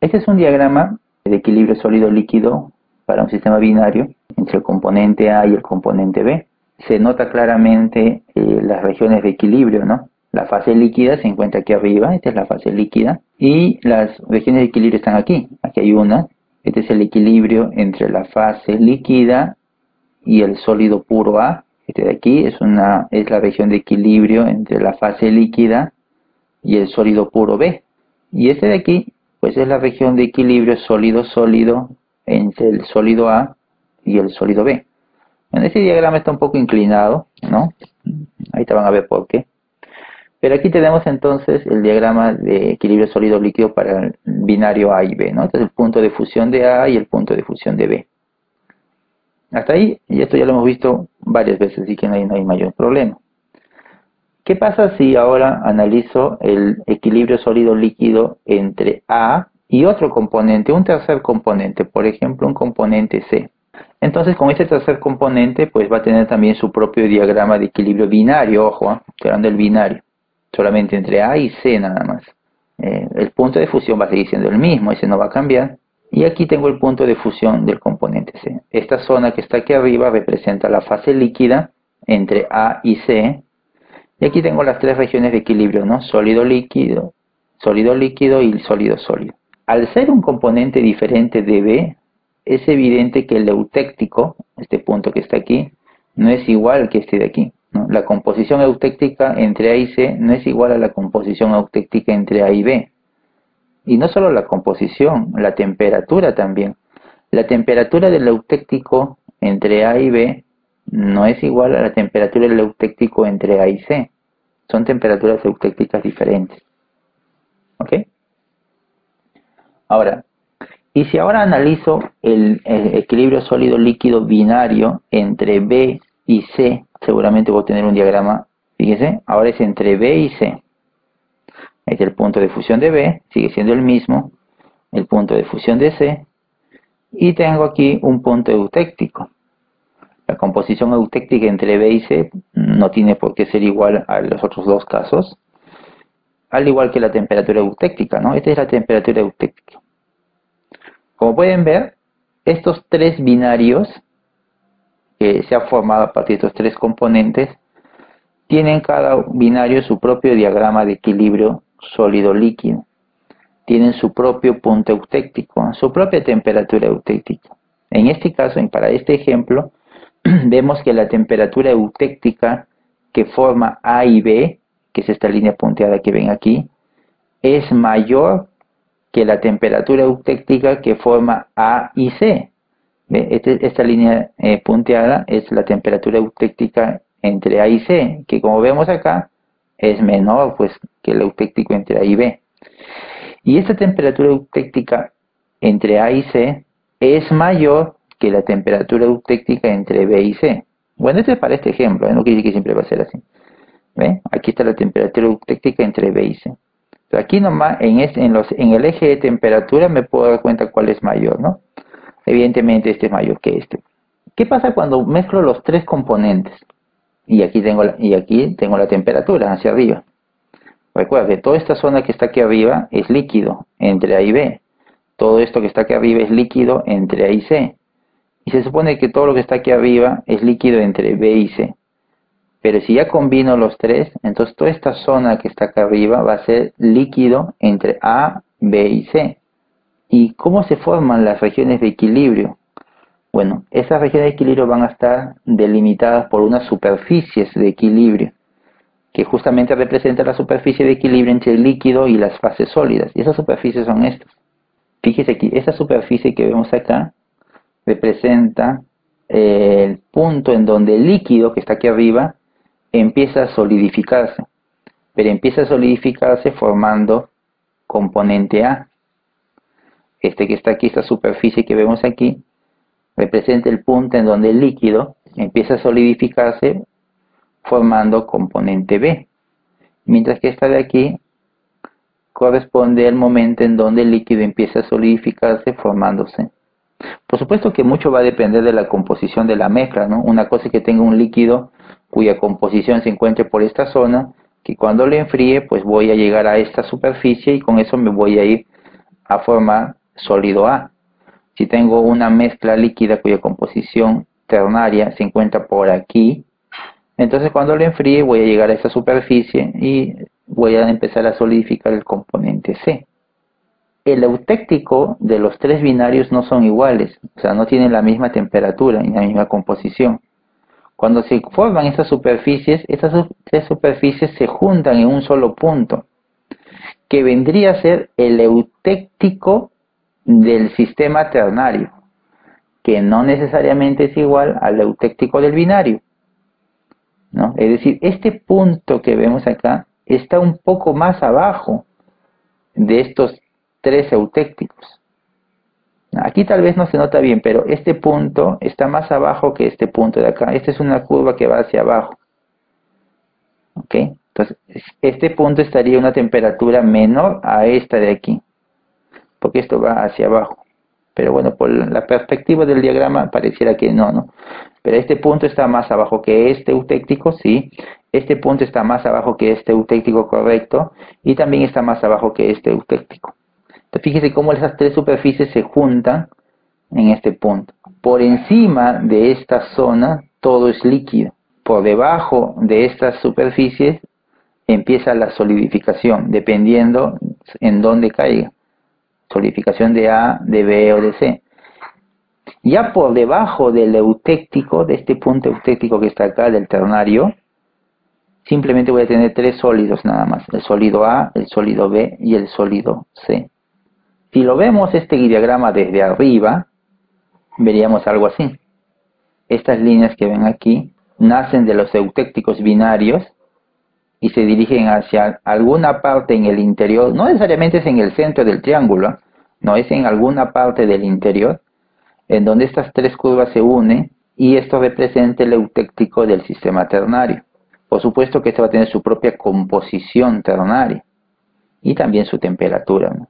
Este es un diagrama de equilibrio sólido-líquido para un sistema binario entre el componente A y el componente B. Se nota claramente las regiones de equilibrio, ¿no? La fase líquida se encuentra aquí arriba, esta es la fase líquida, y las regiones de equilibrio están aquí. Aquí hay una. Este es el equilibrio entre la fase líquida y el sólido puro A. Este de aquí es la región de equilibrio entre la fase líquida y el sólido puro B. Y este de aquí, pues es la región de equilibrio sólido-sólido entre el sólido A y el sólido B. En este diagrama está un poco inclinado, ¿no? Ahí te van a ver por qué. Pero aquí tenemos entonces el diagrama de equilibrio sólido-líquido para el binario A y B, ¿no? Este es el punto de fusión de A y el punto de fusión de B. Hasta ahí, y esto ya lo hemos visto varias veces, así que no hay mayor problema. ¿Qué pasa si ahora analizo el equilibrio sólido-líquido entre A y otro componente, un tercer componente, por ejemplo, un componente C? Entonces, con este tercer componente, pues va a tener también su propio diagrama de equilibrio binario, ojo, estoy hablando del binario, solamente entre A y C nada más. El punto de fusión va a seguir siendo el mismo, ese no va a cambiar. Y aquí tengo el punto de fusión del componente C. Esta zona que está aquí arriba representa la fase líquida entre A y C. Y aquí tengo las tres regiones de equilibrio, ¿no? Sólido-líquido y sólido-sólido. Al ser un componente diferente de B, es evidente que el eutéctico, este punto que está aquí, no es igual que este de aquí, ¿no? La composición eutéctica entre A y C no es igual a la composición eutéctica entre A y B. Y no solo la composición, la temperatura también. La temperatura del eutéctico entre A y B no es igual a la temperatura del eutéctico entre A y C. Son temperaturas eutécticas diferentes. ¿Ok? Ahora, y si ahora analizo el equilibrio sólido-líquido binario entre B y C, seguramente voy a tener un diagrama, fíjese, ahora es entre B y C. Este es el punto de fusión de B, sigue siendo el mismo, el punto de fusión de C, y tengo aquí un punto eutéctico. La composición eutéctica entre B y C no tiene por qué ser igual a los otros dos casos, al igual que la temperatura eutéctica, ¿no? Esta es la temperatura eutéctica. Como pueden ver, estos tres binarios que se han formado a partir de estos tres componentes tienen cada binario su propio diagrama de equilibrio sólido-líquido. Tienen su propio punto eutéctico, su propia temperatura eutéctica. En este caso, para este ejemplo, vemos que la temperatura eutéctica que forma A y B, que es esta línea punteada que ven aquí, es mayor que la temperatura eutéctica que forma A y C. Esta línea punteada es la temperatura eutéctica entre A y C, que como vemos acá, es menor pues que el eutéctico entre A y B. Y esta temperatura eutéctica entre A y C es mayor que la temperatura eutéctica entre B y C. Bueno, esto es para este ejemplo, no quiere decir que siempre va a ser así. ¿Ve? Aquí está la temperatura eutéctica entre B y C. Aquí nomás, en el eje de temperatura me puedo dar cuenta cuál es mayor, ¿no? Evidentemente este es mayor que este. ¿Qué pasa cuando mezclo los tres componentes? Y aquí tengo la temperatura hacia arriba. Recuerda que toda esta zona que está aquí arriba es líquido entre A y B. Todo esto que está aquí arriba es líquido entre A y C. Y se supone que todo lo que está aquí arriba es líquido entre B y C. Pero si ya combino los tres, entonces toda esta zona que está acá arriba va a ser líquido entre A, B y C. ¿Y cómo se forman las regiones de equilibrio? Bueno, esas regiones de equilibrio van a estar delimitadas por unas superficies de equilibrio, que justamente representa la superficie de equilibrio entre el líquido y las fases sólidas. Y esas superficies son estas. Fíjese aquí, esta superficie que vemos acá representa el punto en donde el líquido que está aquí arriba empieza a solidificarse, pero empieza a solidificarse formando componente A. Este que está aquí, esta superficie que vemos aquí, representa el punto en donde el líquido empieza a solidificarse formando componente B, mientras que esta de aquí corresponde al momento en donde el líquido empieza a solidificarse formándose. Por supuesto que mucho va a depender de la composición de la mezcla, ¿no? Una cosa es que tenga un líquido cuya composición se encuentre por esta zona, que cuando lo enfríe pues voy a llegar a esta superficie y con eso me voy a ir a formar sólido A. Si tengo una mezcla líquida cuya composición ternaria se encuentra por aquí, entonces cuando lo enfríe voy a llegar a esa superficie y voy a empezar a solidificar el componente C. El eutéctico de los tres binarios no son iguales, o sea, no tienen la misma temperatura ni la misma composición. Cuando se forman estas tres superficies se juntan en un solo punto, que vendría a ser el eutéctico del sistema ternario, que no necesariamente es igual al eutéctico del binario, ¿no? Es decir, este punto que vemos acá está un poco más abajo de estos tres eutécticos. Aquí tal vez no se nota bien, pero este punto está más abajo que este punto de acá. Esta es una curva que va hacia abajo. ¿Ok? Entonces, este punto estaría a una temperatura menor a esta de aquí, porque esto va hacia abajo. Pero bueno, por la perspectiva del diagrama pareciera que no, ¿no? Pero este punto está más abajo que este eutéctico, sí. Este punto está más abajo que este eutéctico, correcto. Y también está más abajo que este eutéctico. Entonces, fíjese cómo esas tres superficies se juntan en este punto. Por encima de esta zona todo es líquido. Por debajo de estas superficies empieza la solidificación, dependiendo en dónde caiga. Solidificación de A, de B o de C. Ya por debajo del eutéctico, de este punto eutéctico que está acá, del ternario, simplemente voy a tener tres sólidos nada más. El sólido A, el sólido B y el sólido C. Si lo vemos este diagrama desde arriba, veríamos algo así. Estas líneas que ven aquí nacen de los eutécticos binarios y se dirigen hacia alguna parte en el interior. No necesariamente es en el centro del triángulo, no, es en alguna parte del interior, en donde estas tres curvas se unen y esto representa el eutéctico del sistema ternario. Por supuesto que este va a tener su propia composición ternaria y también su temperatura, ¿no?